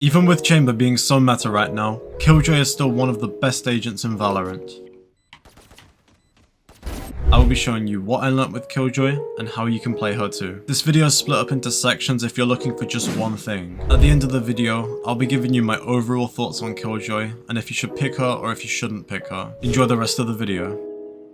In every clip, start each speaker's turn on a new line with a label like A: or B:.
A: Even with Chamber being so meta right now, Killjoy is still one of the best agents in Valorant. I will be showing you what I learnt with Killjoy and how you can play her too. This video is split up into sections if you're looking for just one thing. At the end of the video, I'll be giving you my overall thoughts on Killjoy and if you should pick her or if you shouldn't pick her. Enjoy the rest of the video.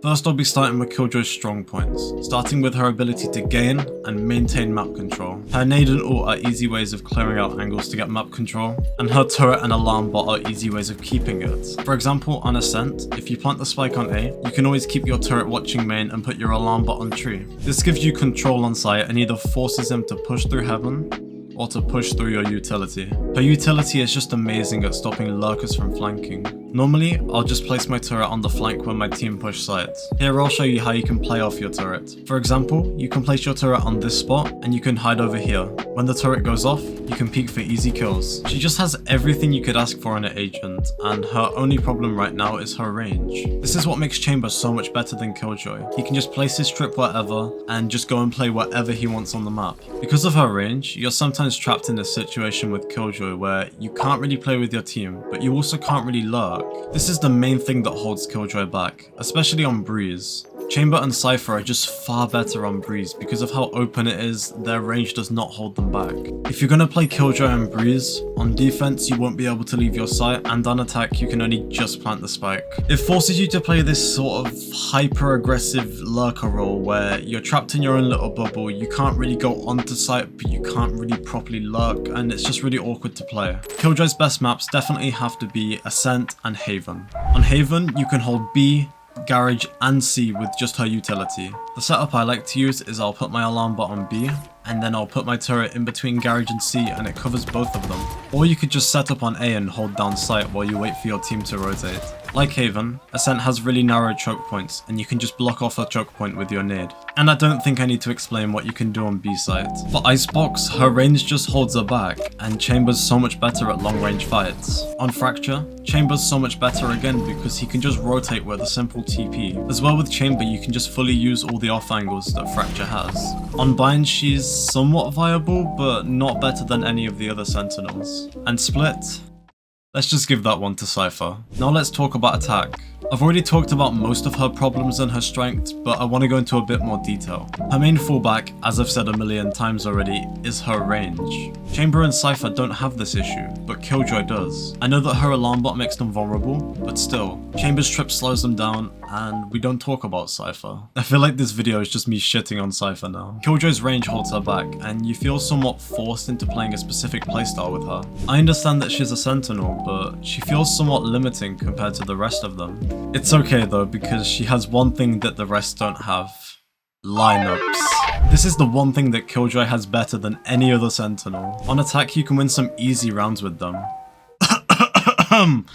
A: First, I'll be starting with Killjoy's strong points, starting with her ability to gain and maintain map control. Her nade and ult are easy ways of clearing out angles to get map control, and her turret and alarm bot are easy ways of keeping it. For example, on Ascent, if you plant the spike on A, you can always keep your turret watching main and put your alarm bot on tree. This gives you control on site and either forces him to push through heaven, or to push through your utility. Her utility is just amazing at stopping lurkers from flanking. Normally, I'll just place my turret on the flank when my team push sides. Here I'll show you how you can play off your turret. For example, you can place your turret on this spot and you can hide over here. When the turret goes off, you can peek for easy kills. She just has everything you could ask for in an agent, and her only problem right now is her range. This is what makes Chamber so much better than Killjoy. He can just place his trip wherever and just go and play whatever he wants on the map. Because of her range, you're sometimes trapped in a situation with Killjoy where you can't really play with your team, but you also can't really lurk. This is the main thing that holds Killjoy back, especially on Breeze. Chamber and Cypher are just far better on Breeze because of how open it is. Their range does not hold them back. If you're gonna play Killjoy and Breeze, on defense you won't be able to leave your site, and on attack you can only just plant the spike. It forces you to play this sort of hyper-aggressive lurker role where you're trapped in your own little bubble, you can't really go onto site but you can't really properly lurk, and it's just really awkward to play. Killjoy's best maps definitely have to be Ascent and Haven. On Haven you can hold B, Garage and C with just her utility. The setup I like to use is I'll put my alarm bot on B, and then I'll put my turret in between Garage and C and it covers both of them. Or you could just set up on A and hold down sight while you wait for your team to rotate. Like Haven, Ascent has really narrow choke points and you can just block off a choke point with your nade. And I don't think I need to explain what you can do on B site. For Icebox, her range just holds her back, and Chamber's so much better at long range fights. On Fracture, Chamber's so much better again because he can just rotate with a simple TP. As well with Chamber, you can just fully use all the off angles that Fracture has. On Bind, she's somewhat viable, but not better than any of the other Sentinels. And Split? Let's just give that one to Cypher. Now let's talk about attack. I've already talked about most of her problems and her strengths, but I want to go into a bit more detail. Her main fallback, as I've said a million times already, is her range. Chamber and Cypher don't have this issue, but Killjoy does. I know that her alarm bot makes them vulnerable, but still, Chamber's trip slows them down, and we don't talk about Cypher. I feel like this video is just me shitting on Cypher now. Killjoy's range holds her back, and you feel somewhat forced into playing a specific playstyle with her. I understand that she's a Sentinel, but she feels somewhat limiting compared to the rest of them. It's okay though, because she has one thing that the rest don't have. Lineups. This is the one thing that Killjoy has better than any other Sentinel. On attack you can win some easy rounds with them.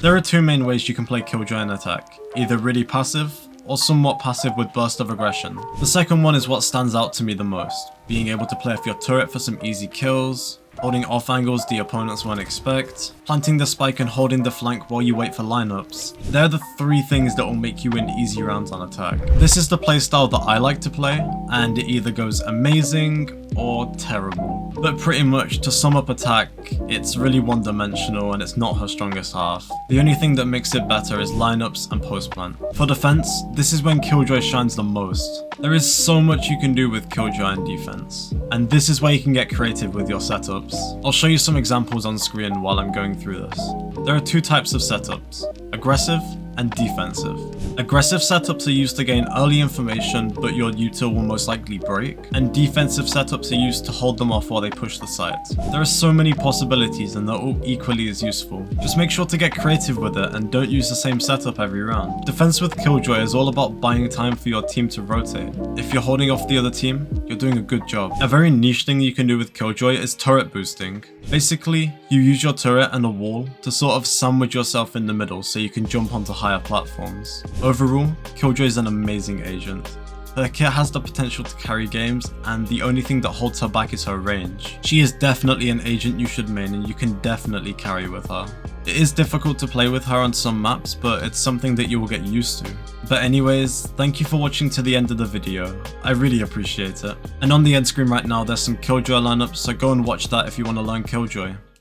A: There are two main ways you can play Killjoy in attack, either really passive, or somewhat passive with burst of aggression. The second one is what stands out to me the most, being able to play off your turret for some easy kills, holding off angles the opponents won't expect, planting the spike and holding the flank while you wait for lineups. They're the three things that will make you win easy rounds on attack. This is the playstyle that I like to play, and it either goes amazing or terrible. But pretty much, to sum up attack, it's really one-dimensional and it's not her strongest half. The only thing that makes it better is lineups and post-plant. For defense, this is when Killjoy shines the most. There is so much you can do with Killjoy in defense, and this is where you can get creative with your setups. I'll show you some examples on screen while I'm going through this. There are two types of setups, aggressive and defensive. Aggressive setups are used to gain early information, but your util will most likely break, and defensive setups are used to hold them off while they push the site. There are so many possibilities and they're all equally as useful. Just make sure to get creative with it and don't use the same setup every round. Defense with Killjoy is all about buying time for your team to rotate. If you're holding off the other team, you're doing a good job. A very niche thing you can do with Killjoy is turret boosting. Basically, you use your turret and a wall to sort of sandwich yourself in the middle so you can jump onto higher platforms. Overall, Killjoy is an amazing agent. Her kit has the potential to carry games, and the only thing that holds her back is her range. She is definitely an agent you should main, and you can definitely carry with her. It is difficult to play with her on some maps, but it's something that you will get used to. But anyways, thank you for watching to the end of the video. I really appreciate it. And on the end screen right now there's some Killjoy lineups, so go and watch that if you want to learn Killjoy.